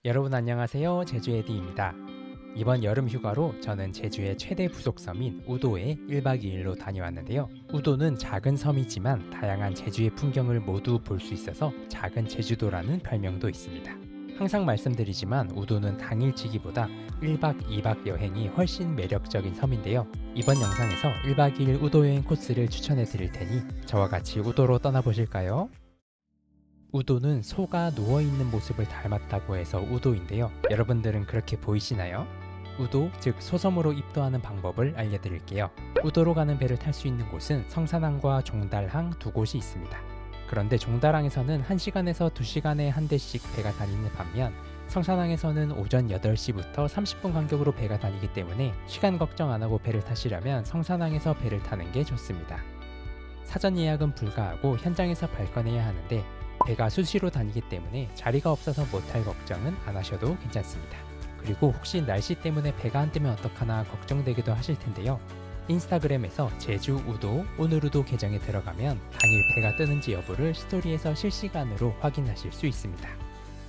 여러분 안녕하세요. 제주에디입니다. 이번 여름 휴가로 저는 제주의 최대 부속섬인 우도에 1박 2일로 다녀왔는데요. 우도는 작은 섬이지만 다양한 제주의 풍경을 모두 볼 수 있어서 작은 제주도라는 별명도 있습니다. 항상 말씀드리지만 우도는 당일치기보다 1박 2박 여행이 훨씬 매력적인 섬인데요. 이번 영상에서 1박 2일 우도 여행 코스를 추천해 드릴 테니 저와 같이 우도로 떠나보실까요? 우도는 소가 누워있는 모습을 닮았다고 해서 우도인데요. 여러분들은 그렇게 보이시나요? 우도, 즉 소섬으로 입도하는 방법을 알려드릴게요. 우도로 가는 배를 탈 수 있는 곳은 성산항과 종달항 두 곳이 있습니다. 그런데 종달항에서는 1시간에서 2시간에 한 대씩 배가 다니는 반면 성산항에서는 오전 8시부터 30분 간격으로 배가 다니기 때문에 시간 걱정 안 하고 배를 타시려면 성산항에서 배를 타는 게 좋습니다. 사전 예약은 불가하고 현장에서 발권해야 하는데 배가 수시로 다니기 때문에 자리가 없어서 못 탈 걱정은 안 하셔도 괜찮습니다. 그리고 혹시 날씨 때문에 배가 안 뜨면 어떡하나 걱정되기도 하실 텐데요. 인스타그램에서 제주 우도 오늘 우도 계정에 들어가면 당일 배가 뜨는지 여부를 스토리에서 실시간으로 확인하실 수 있습니다.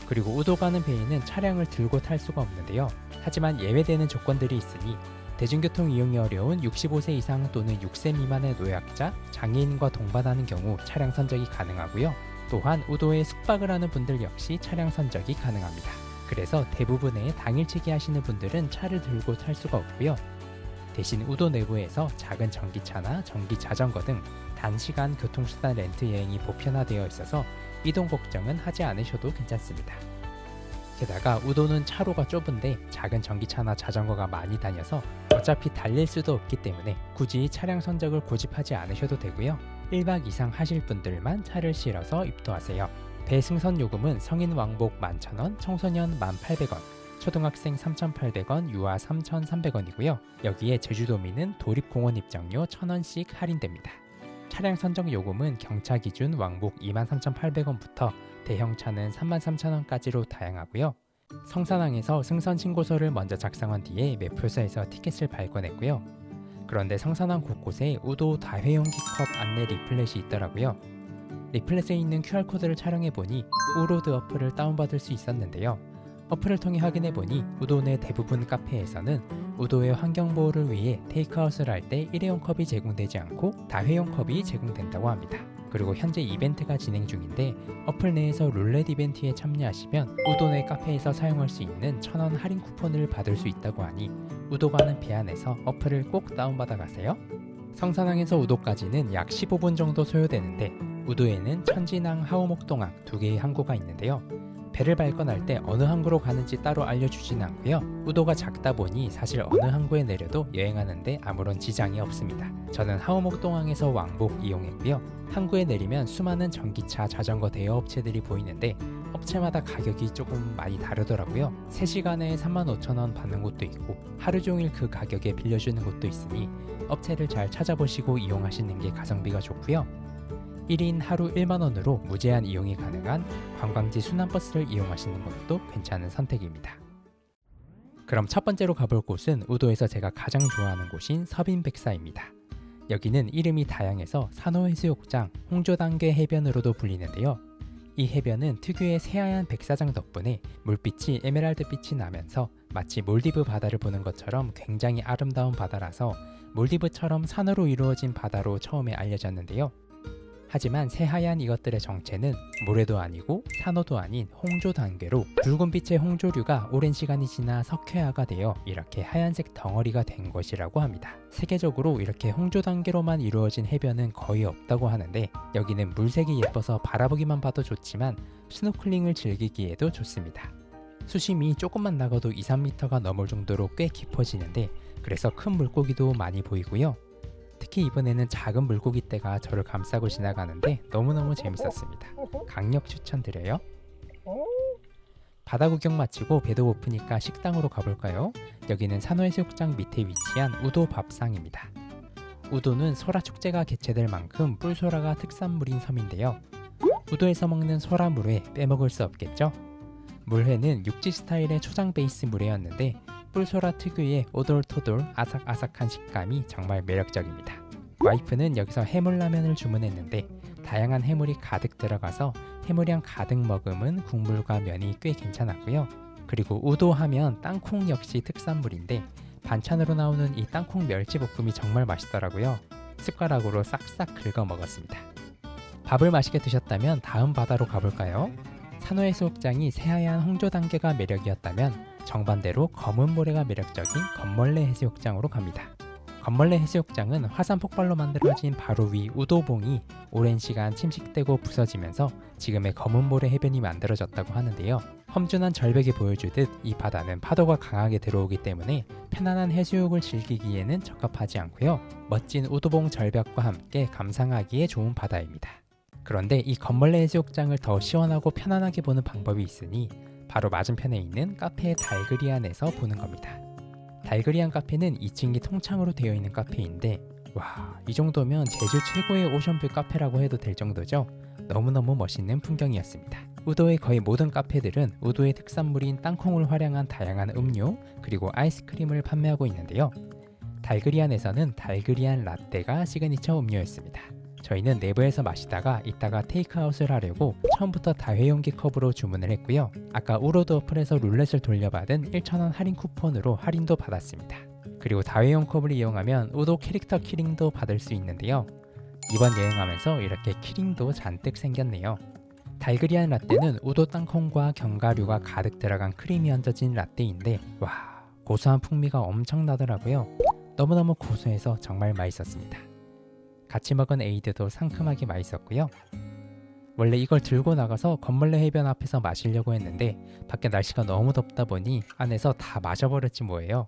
그리고 우도 가는 배에는 차량을 들고 탈 수가 없는데요. 하지만 예외되는 조건들이 있으니 대중교통 이용이 어려운 65세 이상 또는 6세 미만의 노약자, 장애인과 동반하는 경우 차량 선적이 가능하고요. 또한 우도에 숙박을 하는 분들 역시 차량 선적이 가능합니다. 그래서 대부분의 당일치기 하시는 분들은 차를 들고 탈 수가 없고요. 대신 우도 내부에서 작은 전기차나 전기자전거 등 단시간 교통수단 렌트 여행이 보편화되어 있어서 이동 걱정은 하지 않으셔도 괜찮습니다. 게다가 우도는 차로가 좁은데 작은 전기차나 자전거가 많이 다녀서 어차피 달릴 수도 없기 때문에 굳이 차량 선적을 고집하지 않으셔도 되고요. 1박 이상 하실 분들만 차를 실어서 입도하세요. 배 승선 요금은 성인 왕복 11,000원, 청소년 1,800원, 초등학생 3,800원, 유아 3,300원이고요. 여기에 제주도민은 도립공원 입장료 1,000원씩 할인됩니다. 차량 선적 요금은 경차 기준 왕복 23,800원부터 대형차는 33,000원까지로 다양하고요. 성산항에서 승선 신고서를 먼저 작성한 뒤에 매표소에서 티켓을 발권했고요. 그런데 성산항 곳곳에 우도 다회용기 컵 안내 리플렛이 있더라고요. 리플렛에 있는 QR코드를 촬영해보니 우로드 어플을 다운받을 수 있었는데요. 어플을 통해 확인해보니 우도 내 대부분 카페에서는 우도의 환경보호를 위해 테이크아웃을 할 때 일회용 컵이 제공되지 않고 다회용 컵이 제공된다고 합니다. 그리고 현재 이벤트가 진행 중인데 어플 내에서 룰렛 이벤트에 참여하시면 우도 내 카페에서 사용할 수 있는 1,000원 할인 쿠폰을 받을 수 있다고 하니 우도 가는 배 안에서 어플을 꼭 다운받아 가세요. 성산항에서 우도까지는 약 15분 정도 소요되는데 우도에는 천진항, 하우목동항 두 개의 항구가 있는데요. 배를 발권할 때 어느 항구로 가는지 따로 알려주진 않고요. 우도가 작다 보니 사실 어느 항구에 내려도 여행하는데 아무런 지장이 없습니다. 저는 하우목동항에서 왕복 이용했고요. 항구에 내리면 수많은 전기차, 자전거 대여 업체들이 보이는데 업체마다 가격이 조금 많이 다르더라고요. 3시간에 35,000원 받는 곳도 있고 하루 종일 그 가격에 빌려주는 곳도 있으니 업체를 잘 찾아보시고 이용하시는 게 가성비가 좋고요. 1인 하루 1만원으로 무제한 이용이 가능한 관광지 순환버스를 이용하시는 것도 괜찮은 선택입니다. 그럼 첫 번째로 가볼 곳은 우도에서 제가 가장 좋아하는 곳인 서빈백사입니다. 여기는 이름이 다양해서 산호해수욕장, 홍조단계 해변으로도 불리는데요. 이 해변은 특유의 새하얀 백사장 덕분에 물빛이 에메랄드빛이 나면서 마치 몰디브 바다를 보는 것처럼 굉장히 아름다운 바다라서 몰디브처럼 산으로 이루어진 바다로 처음에 알려졌는데요. 하지만 새하얀 이것들의 정체는 모래도 아니고 산호도 아닌 홍조단계로 붉은 빛의 홍조류가 오랜 시간이 지나 석회화가 되어 이렇게 하얀색 덩어리가 된 것이라고 합니다. 세계적으로 이렇게 홍조단계로만 이루어진 해변은 거의 없다고 하는데 여기는 물색이 예뻐서 바라보기만 봐도 좋지만 스노클링을 즐기기에도 좋습니다. 수심이 조금만 나가도 2-3m가 넘을 정도로 꽤 깊어지는데 그래서 큰 물고기도 많이 보이고요. 특히 이번에는 작은 물고기 떼가 저를 감싸고 지나가는데 너무너무 재밌었습니다. 강력 추천드려요. 바다 구경 마치고 배도 고프니까 식당으로 가볼까요? 여기는 산호해수욕장 밑에 위치한 우도 밥상입니다. 우도는 소라축제가 개최될 만큼 뿔소라가 특산물인 섬인데요. 우도에서 먹는 소라물회 빼먹을 수 없겠죠? 물회는 육지 스타일의 초장 베이스 물회였는데 뿔소라 특유의 오돌토돌 아삭아삭한 식감이 정말 매력적입니다. 와이프는 여기서 해물라면을 주문했는데 다양한 해물이 가득 들어가서 해물향 가득 머금은 국물과 면이 꽤 괜찮았고요. 그리고 우도 하면 땅콩 역시 특산물인데 반찬으로 나오는 이 땅콩 멸치볶음이 정말 맛있더라고요. 숟가락으로 싹싹 긁어 먹었습니다. 밥을 맛있게 드셨다면 다음 바다로 가볼까요? 산호해수욕장이 새하얀 홍조단계가 매력이었다면 정반대로 검은 모래가 매력적인 검멀레 해수욕장으로 갑니다. 검멀레 해수욕장은 화산 폭발로 만들어진 바로 위 우도봉이 오랜 시간 침식되고 부서지면서 지금의 검은 모래 해변이 만들어졌다고 하는데요. 험준한 절벽이 보여주듯 이 바다는 파도가 강하게 들어오기 때문에 편안한 해수욕을 즐기기에는 적합하지 않고요. 멋진 우도봉 절벽과 함께 감상하기에 좋은 바다입니다. 그런데 이 검멀레 해수욕장을 더 시원하고 편안하게 보는 방법이 있으니 바로 맞은편에 있는 카페 달그리안에서 보는 겁니다. 달그리안 카페는 2층이 통창으로 되어 있는 카페인데 와, 이 정도면 제주 최고의 오션뷰 카페라고 해도 될 정도죠. 너무너무 멋있는 풍경이었습니다. 우도의 거의 모든 카페들은 우도의 특산물인 땅콩을 활용한 다양한 음료 그리고 아이스크림을 판매하고 있는데요. 달그리안에서는 달그리안 라떼가 시그니처 음료였습니다. 저희는 내부에서 마시다가 이따가 테이크아웃을 하려고 처음부터 다회용기 컵으로 주문을 했고요. 아까 우로드 어플에서 룰렛을 돌려받은 1,000원 할인 쿠폰으로 할인도 받았습니다. 그리고 다회용 컵을 이용하면 우도 캐릭터 키링도 받을 수 있는데요. 이번 여행하면서 이렇게 키링도 잔뜩 생겼네요. 달그리안 라떼는 우도 땅콩과 견과류가 가득 들어간 크림이 얹어진 라떼인데 와, 고소한 풍미가 엄청나더라고요. 너무너무 고소해서 정말 맛있었습니다. 같이 먹은 에이드도 상큼하게 맛있었고요. 원래 이걸 들고 나가서 검멀레 해변 앞에서 마시려고 했는데 밖에 날씨가 너무 덥다 보니 안에서 다 마셔버렸지 뭐예요.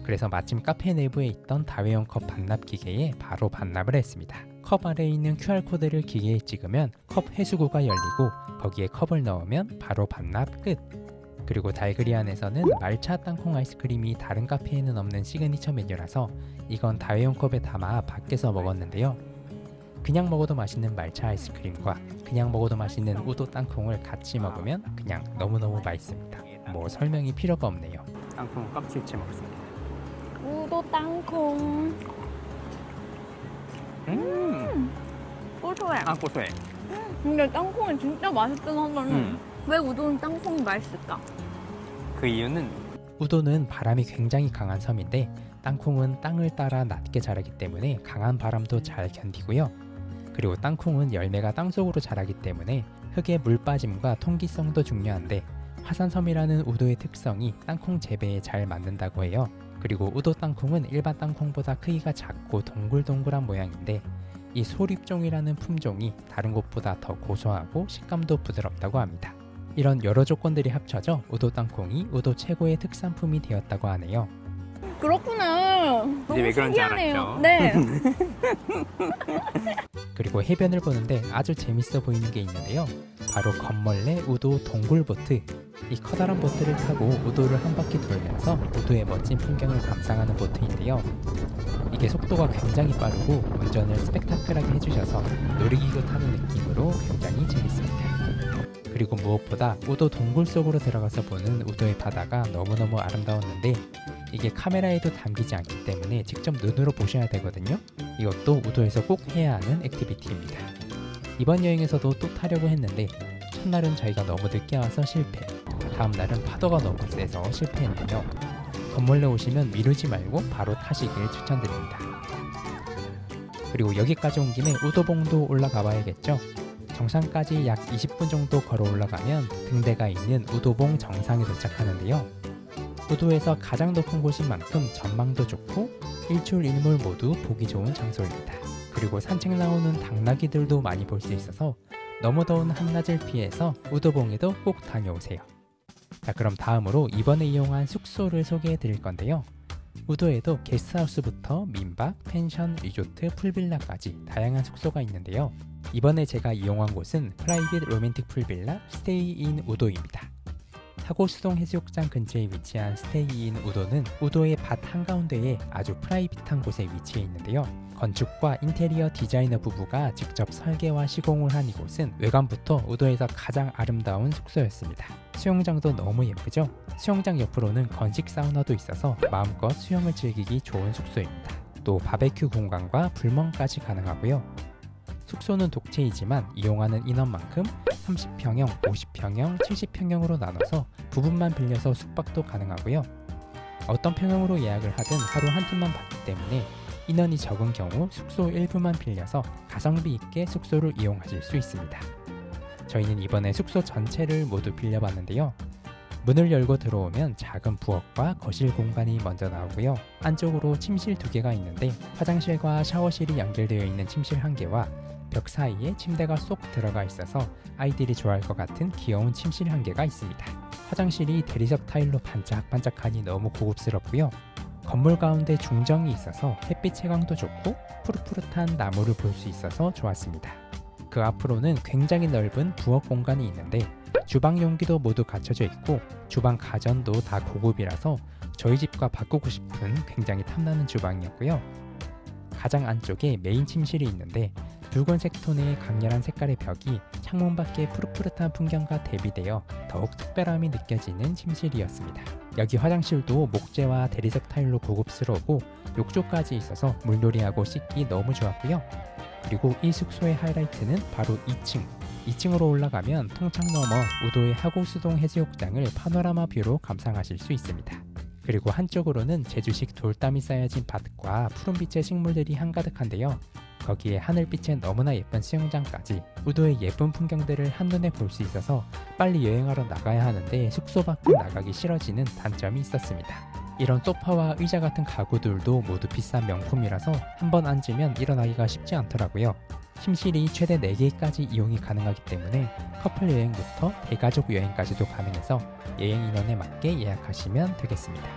그래서 마침 카페 내부에 있던 다회용 컵 반납 기계에 바로 반납을 했습니다. 컵 아래에 있는 QR코드를 기계에 찍으면 컵 회수구가 열리고 거기에 컵을 넣으면 바로 반납 끝! 그리고 달그리안에서는 말차 땅콩 아이스크림이 다른 카페에는 없는 시그니처 메뉴라서 이건 다회용 컵에 담아 밖에서 먹었는데요. 그냥 먹어도 맛있는 말차 아이스크림과 그냥 먹어도 맛있는 우도 땅콩을 같이 먹으면 그냥 너무너무 맛있습니다. 뭐 설명이 필요가 없네요. 땅콩 껍질째 먹습니다. 우도 땅콩. 고소해. 아, 고소해. 근데 땅콩이 진짜 맛있긴 하면 왜 우도는 땅콩이 맛있을까? 그 이유는 우도는 바람이 굉장히 강한 섬인데 땅콩은 땅을 따라 낮게 자라기 때문에 강한 바람도 잘 견디고요. 그리고 땅콩은 열매가 땅속으로 자라기 때문에 흙의 물 빠짐과 통기성도 중요한데 화산섬이라는 우도의 특성이 땅콩 재배에 잘 맞는다고 해요. 그리고 우도 땅콩은 일반 땅콩보다 크기가 작고 동글동글한 모양인데 이 소립종이라는 품종이 다른 곳보다 더 고소하고 식감도 부드럽다고 합니다. 이런 여러 조건들이 합쳐져 우도 땅콩이 우도 최고의 특산품이 되었다고 하네요. 그렇구나. 너무 왜 그런지 신기하네요. 알았죠? 네. 그리고 해변을 보는데 아주 재밌어 보이는 게 있는데요. 바로 검멀레 우도 동굴보트. 이 커다란 보트를 타고 우도를 한 바퀴 돌면서 우도의 멋진 풍경을 감상하는 보트인데요. 이게 속도가 굉장히 빠르고 운전을 스펙타클하게 해주셔서 놀이기구 타는 느낌으로 굉장히 재밌습니다. 그리고 무엇보다 우도 동굴 속으로 들어가서 보는 우도의 바다가 너무너무 아름다웠는데 이게 카메라에도 담기지 않기 때문에 직접 눈으로 보셔야 되거든요. 이것도 우도에서 꼭 해야 하는 액티비티입니다. 이번 여행에서도 또 타려고 했는데 첫날은 저희가 너무 늦게 와서 실패, 다음 날은 파도가 너무 세서 실패했네요. 검멀레 오시면 미루지 말고 바로 타시길 추천드립니다. 그리고 여기까지 온 김에 우도봉도 올라가 봐야겠죠. 정상까지 약 20분 정도 걸어 올라가면 등대가 있는 우도봉 정상에 도착하는데요. 우도에서 가장 높은 곳인 만큼 전망도 좋고 일출일몰 모두 보기 좋은 장소입니다. 그리고 산책 나오는 당나귀들도 많이 볼 수 있어서 너무 더운 한낮을 피해서 우도봉에도 꼭 다녀오세요. 자, 그럼 다음으로 이번에 이용한 숙소를 소개해 드릴 건데요. 우도에도 게스트하우스부터 민박, 펜션, 리조트, 풀빌라까지 다양한 숙소가 있는데요. 이번에 제가 이용한 곳은 프라이빗 로맨틱 풀빌라 스테이인 우도입니다. 타고수동 해수욕장 근처에 위치한 스테이인 우도는 우도의 밭 한가운데에 아주 프라이빗한 곳에 위치해 있는데요. 건축과 인테리어 디자이너 부부가 직접 설계와 시공을 한 이곳은 외관부터 우도에서 가장 아름다운 숙소였습니다. 수영장도 너무 예쁘죠? 수영장 옆으로는 건식 사우나도 있어서 마음껏 수영을 즐기기 좋은 숙소입니다. 또 바베큐 공간과 불멍까지 가능하고요. 숙소는 독채이지만 이용하는 인원만큼 30평형, 50평형, 70평형으로 나눠서 부분만 빌려서 숙박도 가능하고요. 어떤 평형으로 예약을 하든 하루 한 팀만 받기 때문에 인원이 적은 경우 숙소 일부만 빌려서 가성비 있게 숙소를 이용하실 수 있습니다. 저희는 이번에 숙소 전체를 모두 빌려봤는데요. 문을 열고 들어오면 작은 부엌과 거실 공간이 먼저 나오고요. 안쪽으로 침실 2개가 있는데 화장실과 샤워실이 연결되어 있는 침실 1개와 벽 사이에 침대가 쏙 들어가 있어서 아이들이 좋아할 것 같은 귀여운 침실 1개가 있습니다. 화장실이 대리석 타일로 반짝반짝하니 너무 고급스럽고요. 건물 가운데 중정이 있어서 햇빛 채광도 좋고 푸릇푸릇한 나무를 볼 수 있어서 좋았습니다. 그 앞으로는 굉장히 넓은 부엌 공간이 있는데 주방 용기도 모두 갖춰져 있고 주방 가전도 다 고급이라서 저희 집과 바꾸고 싶은 굉장히 탐나는 주방이었고요. 가장 안쪽에 메인 침실이 있는데 붉은색 톤의 강렬한 색깔의 벽이 창문 밖의 푸릇푸릇한 풍경과 대비되어 더욱 특별함이 느껴지는 침실이었습니다. 여기 화장실도 목재와 대리석 타일로 고급스러우고 욕조까지 있어서 물놀이하고 씻기 너무 좋았고요. 그리고 이 숙소의 하이라이트는 바로 2층으로 올라가면 통창 너머 우도의 하고수동 해수욕장을 파노라마 뷰로 감상하실 수 있습니다. 그리고 한쪽으로는 제주식 돌담이 쌓여진 밭과 푸른빛의 식물들이 한가득한데요. 거기에 하늘빛의 너무나 예쁜 수영장까지 우도의 예쁜 풍경들을 한눈에 볼 수 있어서 빨리 여행하러 나가야 하는데 숙소 밖으로 나가기 싫어지는 단점이 있었습니다. 이런 소파와 의자 같은 가구들도 모두 비싼 명품이라서 한번 앉으면 일어나기가 쉽지 않더라고요. 침실이 최대 4개까지 이용이 가능하기 때문에 커플 여행부터 대가족 여행까지도 가능해서 여행 인원에 맞게 예약하시면 되겠습니다.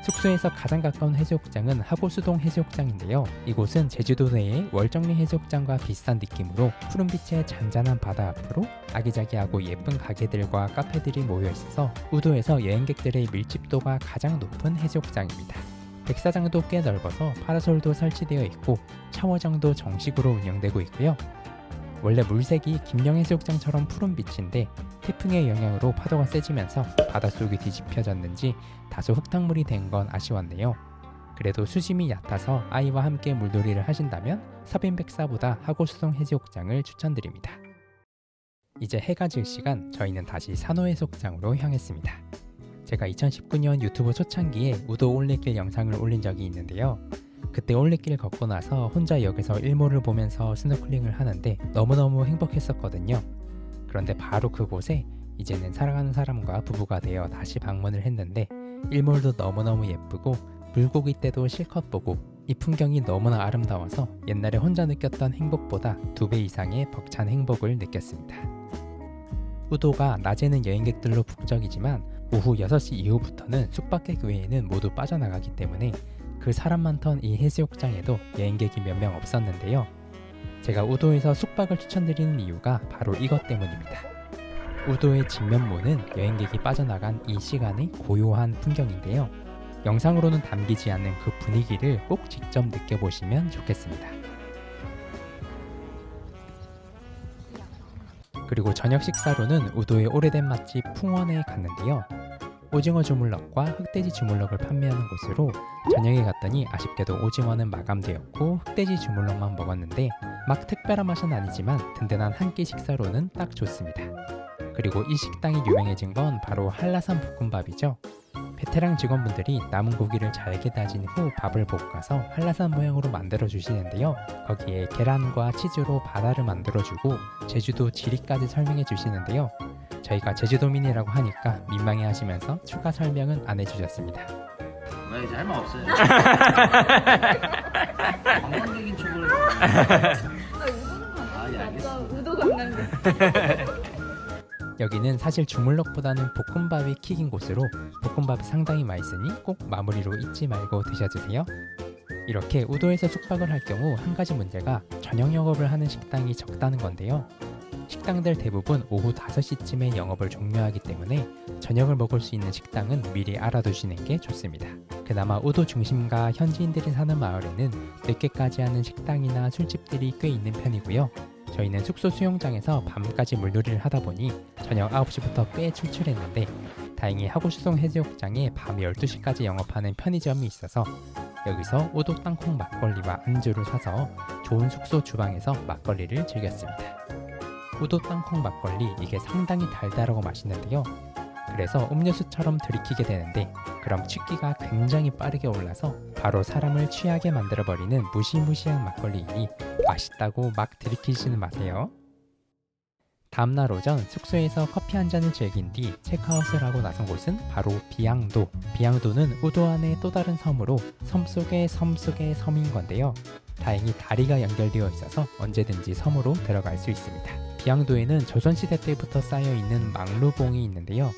숙소에서 가장 가까운 해수욕장은 하고수동 해수욕장인데요. 이곳은 제주도 내의 월정리 해수욕장과 비슷한 느낌으로 푸른빛의 잔잔한 바다 앞으로 아기자기하고 예쁜 가게들과 카페들이 모여 있어서 우도에서 여행객들의 밀집도가 가장 높은 해수욕장입니다. 백사장도 꽤 넓어서 파라솔도 설치되어 있고 샤워장도 정식으로 운영되고 있고요. 원래 물색이 김영해수욕장처럼 푸른빛인데 태풍의 영향으로 파도가 세지면서 바닷속이 뒤집혀졌는지 다소 흙탕물이 된 건 아쉬웠네요. 그래도 수심이 얕아서 아이와 함께 물놀이를 하신다면 서빈백사보다 하고수동 해수욕장을 추천드립니다. 이제 해가 질 시간 저희는 다시 산호해수욕장으로 향했습니다. 제가 2019년 유튜브 초창기에 우도 올레길 영상을 올린 적이 있는데요. 그때 올레길 걷고 나서 혼자 역에서 일몰을 보면서 스노클링을 하는데 너무너무 행복했었거든요. 그런데 바로 그곳에 이제는 사랑하는 사람과 부부가 되어 다시 방문을 했는데 일몰도 너무너무 예쁘고 물고기 떼도 실컷 보고 이 풍경이 너무나 아름다워서 옛날에 혼자 느꼈던 행복보다 2배 이상의 벅찬 행복을 느꼈습니다. 우도가 낮에는 여행객들로 북적이지만 오후 6시 이후부터는 숙박객 외에는 모두 빠져나가기 때문에 그 사람 많던 이 해수욕장에도 여행객이 몇 명 없었는데요. 제가 우도에서 숙박을 추천드리는 이유가 바로 이것 때문입니다. 우도의 진면모는 여행객이 빠져나간 이 시간의 고요한 풍경인데요. 영상으로는 담기지 않는 그 분위기를 꼭 직접 느껴보시면 좋겠습니다. 그리고 저녁 식사로는 우도의 오래된 맛집 풍원에 갔는데요. 오징어 주물럭과 흑돼지 주물럭을 판매하는 곳으로 저녁에 갔더니 아쉽게도 오징어는 마감되었고 흑돼지 주물럭만 먹었는데 막 특별한 맛은 아니지만 든든한 한 끼 식사로는 딱 좋습니다. 그리고 이 식당이 유명해진 건 바로 한라산 볶음밥이죠. 베테랑 직원분들이 남은 고기를 잘게 다진 후 밥을 볶아서 한라산 모양으로 만들어 주시는데요. 거기에 계란과 치즈로 바다를 만들어주고 제주도 지리까지 설명해 주시는데요. 저희가 제주도민이라고 하니까 민망해 하시면서 추가 설명은 안 해주셨습니다. 왜 이제 할 말 없어요? 관광객인 척을 예, 알겠습니다. 우도 관광객. 여기는 사실 주물럭보다는 볶음밥이 킥인 곳으로 볶음밥이 상당히 맛있으니 꼭 마무리로 잊지 말고 드셔주세요. 이렇게 우도에서 숙박을 할 경우 한 가지 문제가 저녁 영업을 하는 식당이 적다는 건데요. 식당들 대부분 오후 5시쯤에 영업을 종료하기 때문에 저녁을 먹을 수 있는 식당은 미리 알아두시는 게 좋습니다. 그나마 우도 중심과 현지인들이 사는 마을에는 늦게까지 하는 식당이나 술집들이 꽤 있는 편이고요. 저희는 숙소 수영장에서 밤까지 물놀이를 하다 보니 저녁 9시부터 꽤 출출했는데 다행히 하고수동 해수욕장에 밤 12시까지 영업하는 편의점이 있어서 여기서 우도 땅콩 막걸리와 안주를 사서 좋은 숙소 주방에서 막걸리를 즐겼습니다. 우도 땅콩 막걸리 이게 상당히 달달하고 맛있는데요. 그래서 음료수처럼 들이키게 되는데 그럼 취기가 굉장히 빠르게 올라서 바로 사람을 취하게 만들어버리는 무시무시한 막걸리이니 맛있다고 막 들이키지는 마세요. 다음날 오전 숙소에서 커피 한 잔을 즐긴 뒤 체크아웃을 하고 나선 곳은 바로 비양도. 비양도는 우도 안의 또 다른 섬으로 섬 속의 섬 속의 섬인 건데요. 다행히 다리가 연결되어 있어서 언제든지 섬으로 들어갈 수 있습니다. 비양도에는 조선시대 때부터 쌓여있는 망루봉이 있는데요.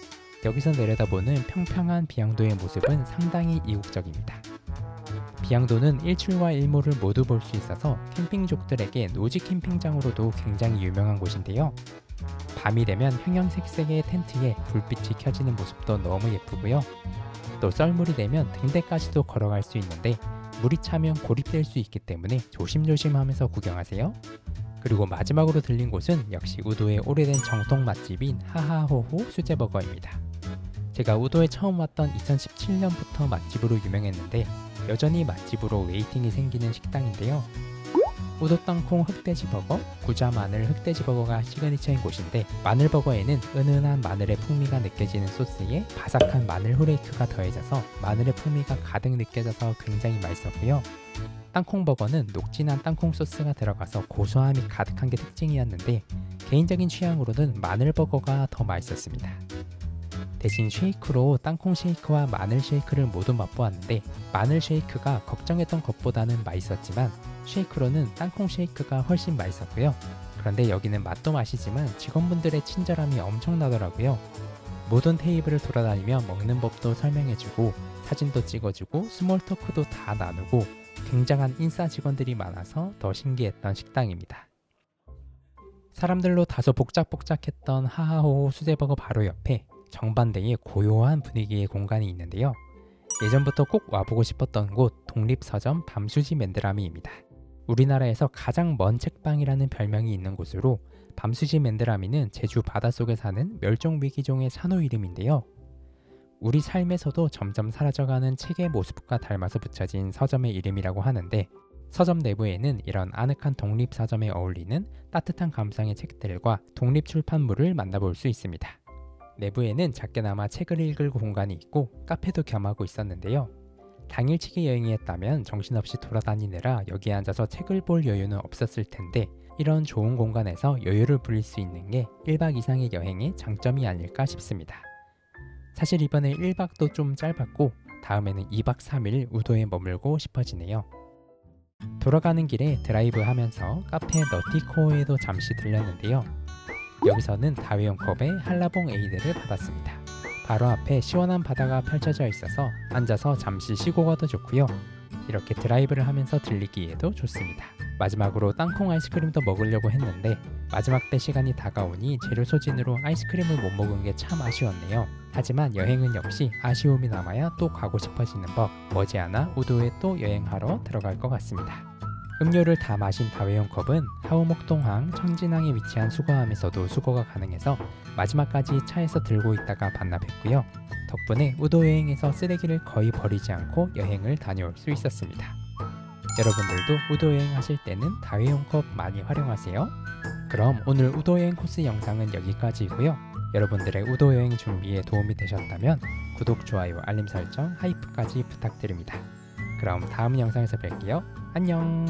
여기서 내려다보는 평평한 비양도의 모습은 상당히 이국적입니다. 비양도는 일출과 일몰을 모두 볼 수 있어서 캠핑족들에게 노지 캠핑장으로도 굉장히 유명한 곳인데요. 밤이 되면 형형색색의 텐트에 불빛이 켜지는 모습도 너무 예쁘고요. 또 썰물이 되면 등대까지도 걸어갈 수 있는데 물이 차면 고립될 수 있기 때문에 조심조심 하면서 구경하세요. 그리고 마지막으로 들린 곳은 역시 우도의 오래된 정통 맛집인 하하호호 수제버거입니다. 제가 우도에 처음 왔던 2017년부터 맛집으로 유명했는데 여전히 맛집으로 웨이팅이 생기는 식당인데요. 우도 땅콩 흑돼지 버거, 구자 마늘 흑돼지 버거가 시그니처인 곳인데 마늘버거에는 은은한 마늘의 풍미가 느껴지는 소스에 바삭한 마늘 후레이크가 더해져서 마늘의 풍미가 가득 느껴져서 굉장히 맛있었고요. 땅콩버거는 녹진한 땅콩 소스가 들어가서 고소함이 가득한 게 특징이었는데 개인적인 취향으로는 마늘버거가 더 맛있었습니다. 대신 쉐이크로 땅콩 쉐이크와 마늘 쉐이크를 모두 맛보았는데 마늘 쉐이크가 걱정했던 것보다는 맛있었지만 쉐이크로는 땅콩 쉐이크가 훨씬 맛있었고요. 그런데 여기는 맛도 맛이지만 직원분들의 친절함이 엄청나더라고요. 모든 테이블을 돌아다니며 먹는 법도 설명해주고 사진도 찍어주고 스몰 토크도 다 나누고 굉장한 인싸 직원들이 많아서 더 신기했던 식당입니다. 사람들로 다소 복작복작했던 하하호호 수제버거 바로 옆에 정반대의 고요한 분위기의 공간이 있는데요. 예전부터 꼭 와보고 싶었던 곳 독립서점 밤수지 맨드라미입니다. 우리나라에서 가장 먼 책방이라는 별명이 있는 곳으로 밤수지 맨드라미는 제주 바닷속에 사는 멸종위기종의 산호 이름인데요. 우리 삶에서도 점점 사라져가는 책의 모습과 닮아서 붙여진 서점의 이름이라고 하는데 서점 내부에는 이런 아늑한 독립서점에 어울리는 따뜻한 감상의 책들과 독립출판물을 만나볼 수 있습니다. 내부에는 작게나마 책을 읽을 공간이 있고 카페도 겸하고 있었는데요. 당일치기 여행이었다면 정신없이 돌아다니느라 여기에 앉아서 책을 볼 여유는 없었을 텐데 이런 좋은 공간에서 여유를 부릴 수 있는 게 1박 이상의 여행의 장점이 아닐까 싶습니다. 사실 이번에 1박도 좀 짧았고 다음에는 2박 3일 우도에 머물고 싶어지네요. 돌아가는 길에 드라이브 하면서 카페 너티코어에도 잠시 들렸는데요. 여기서는 다회용 컵에 한라봉 에이드를 받았습니다. 바로 앞에 시원한 바다가 펼쳐져 있어서 앉아서 잠시 쉬고 가도 좋고요. 이렇게 드라이브를 하면서 들리기에도 좋습니다. 마지막으로 땅콩 아이스크림도 먹으려고 했는데 마지막 때 시간이 다가오니 재료 소진으로 아이스크림을 못 먹은 게 참 아쉬웠네요. 하지만 여행은 역시 아쉬움이 남아야 또 가고 싶어지는 법. 머지않아 우도에 또 여행하러 들어갈 것 같습니다. 음료를 다 마신 다회용 컵은 하우목동항 청진항에 위치한 수거함에서도 수거가 가능해서 마지막까지 차에서 들고 있다가 반납했고요. 덕분에 우도 여행에서 쓰레기를 거의 버리지 않고 여행을 다녀올 수 있었습니다. 여러분들도 우도 여행 하실 때는 다회용 컵 많이 활용하세요. 그럼 오늘 우도 여행 코스 영상은 여기까지이고요. 여러분들의 우도 여행 준비에 도움이 되셨다면 구독, 좋아요, 알림 설정, 하이프까지 부탁드립니다. 그럼 다음 영상에서 뵐게요. 안녕.